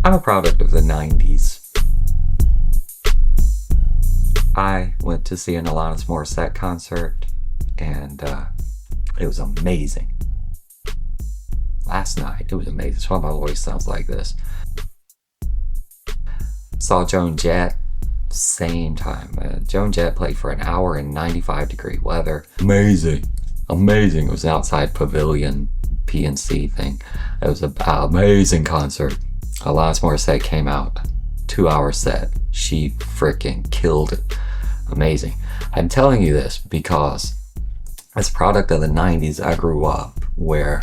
I'm a product of the 90s. I went to see an Alanis Morissette concert, and it was amazing. Last night, it was amazing. That's why my voice sounds like this. Saw Joan Jett, same time. Joan Jett played for an hour in 95-degree weather. Amazing. Amazing. It was an outside pavilion PNC thing. It was an amazing concert. Alanis Morissette came out, 2-hour set. She freaking killed it. Amazing. I'm telling you this because as a product of the 90s, I grew up where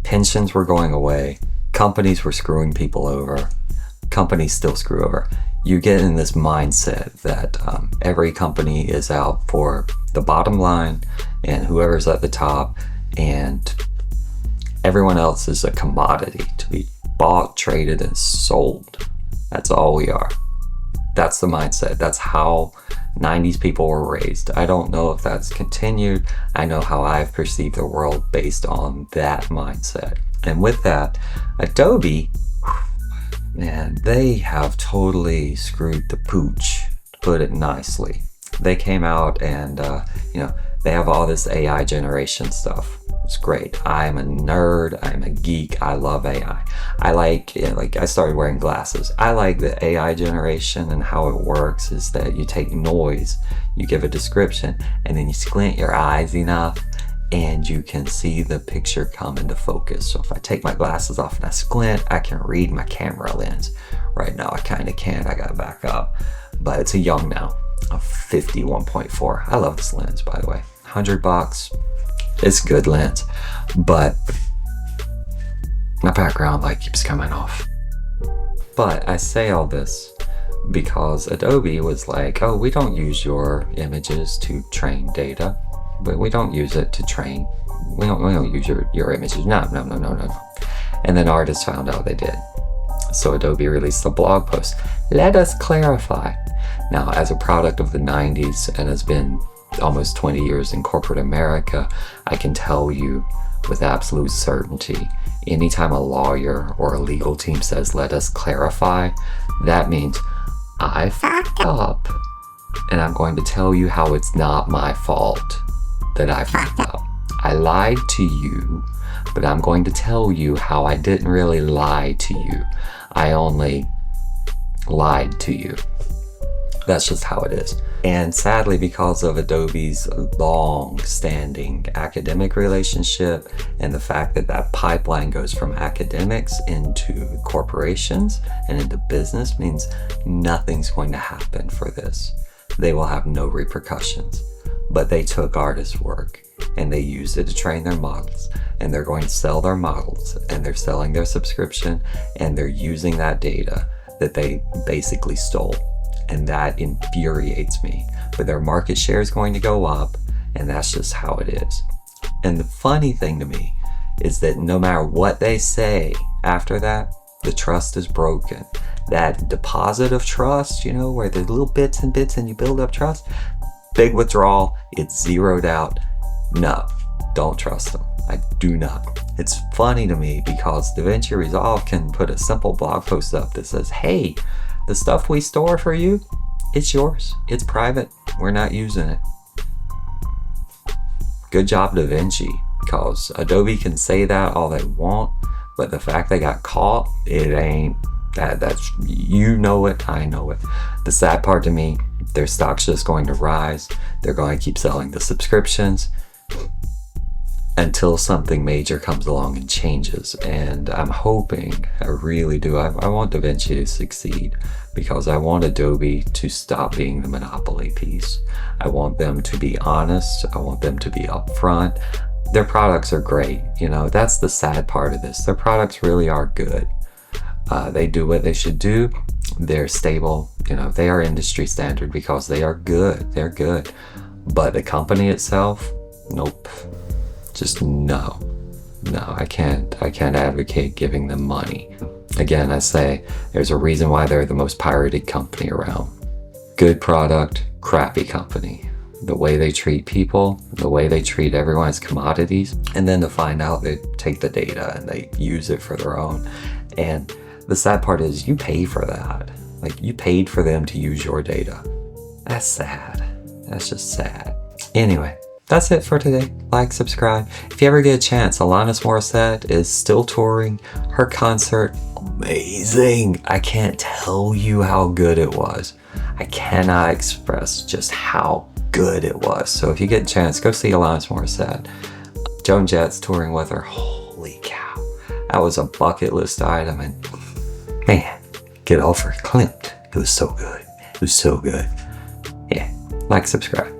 pensions were going away, companies were screwing people over, companies still screw over. You get in this mindset that every company is out for the bottom line and whoever's at the top, and everyone else is a commodity to be bought, traded, and sold. That's all we are. That's the mindset. That's how 90s people were raised. I don't know if that's continued. I know how I've perceived the world based on that mindset. And with that, Adobe, man, they have totally screwed the pooch, to put it nicely. They came out and, they have all this AI generation stuff. It's great. I'm a nerd. I'm a geek. I love AI. I started wearing glasses. I like the AI generation, and how it works is that you take noise, you give a description, and then you squint your eyes enough and you can see the picture come into focus. So if I take my glasses off and I squint, I can read my camera lens. Right now I kind of can't. I gotta back up. But it's a young now, a 51.4. I love this lens, by the way. $100. It's a good lens, but my background light keeps coming off. But I say all this because Adobe was like, oh, we don't use your images to train data, but we don't use it to train. We don't use your images. No. And then artists found out they did. So Adobe released a blog post. Let us clarify. Now, as a product of the 90s and has been almost 20 years in corporate America, I can tell you with absolute certainty, anytime a lawyer or a legal team says, let us clarify, that means I fucked up and I'm going to tell you how it's not my fault that I fucked up. I lied to you, but I'm going to tell you how I didn't really lie to you. I only lied to you. That's just how it is. And sadly, because of Adobe's long-standing academic relationship and the fact that that pipeline goes from academics into corporations and into business, means nothing's going to happen for this. They will have no repercussions. But they took artists' work and they used it to train their models, and they're going to sell their models, and they're selling their subscription, and they're using that data that they basically stole. And that infuriates me. But their market share is going to go up, and that's just how it is. And the funny thing to me is that no matter what they say after that, the trust is broken. That deposit of trust, where there's little bits and you build up trust, big withdrawal, it's zeroed out. No, don't trust them. I do not. It's funny to me because DaVinci Resolve can put a simple blog post up that says, hey, the stuff we store for you, it's yours. It's private. We're not using it. Good job, DaVinci, because Adobe can say that all they want, but the fact they got caught, it ain't that. That's, you know it, I know it. The sad part to me, their stock's just going to rise. They're going to keep selling the subscriptions until something major comes along and changes. And I'm hoping, I really do, I want DaVinci to succeed, because I want Adobe to stop being the monopoly piece. I want them to be honest. I want them to be upfront. Their products are great. That's the sad part of this. Their products really are good. They do what they should do. They're stable. They are industry standard because they are good. They're good. But the company itself, nope. Just no, I can't advocate giving them money. Again, I say there's a reason why they're the most pirated company around. Good product, crappy company. The way they treat people, the way they treat everyone as commodities, and then to find out they take the data and they use it for their own. And the sad part is you pay for that. Like, you paid for them to use your data. That's sad. That's just sad. Anyway, that's it for today. Like, subscribe. If you ever get a chance, Alanis Morissette is still touring. Her concert, amazing. I can't tell you how good it was. I cannot express just how good it was. So if you get a chance, go see Alanis Morissette. Joan Jett's touring with her. Holy cow. That was a bucket list item, and man, get over Clint. It was so good. It was so good. Yeah, like, subscribe.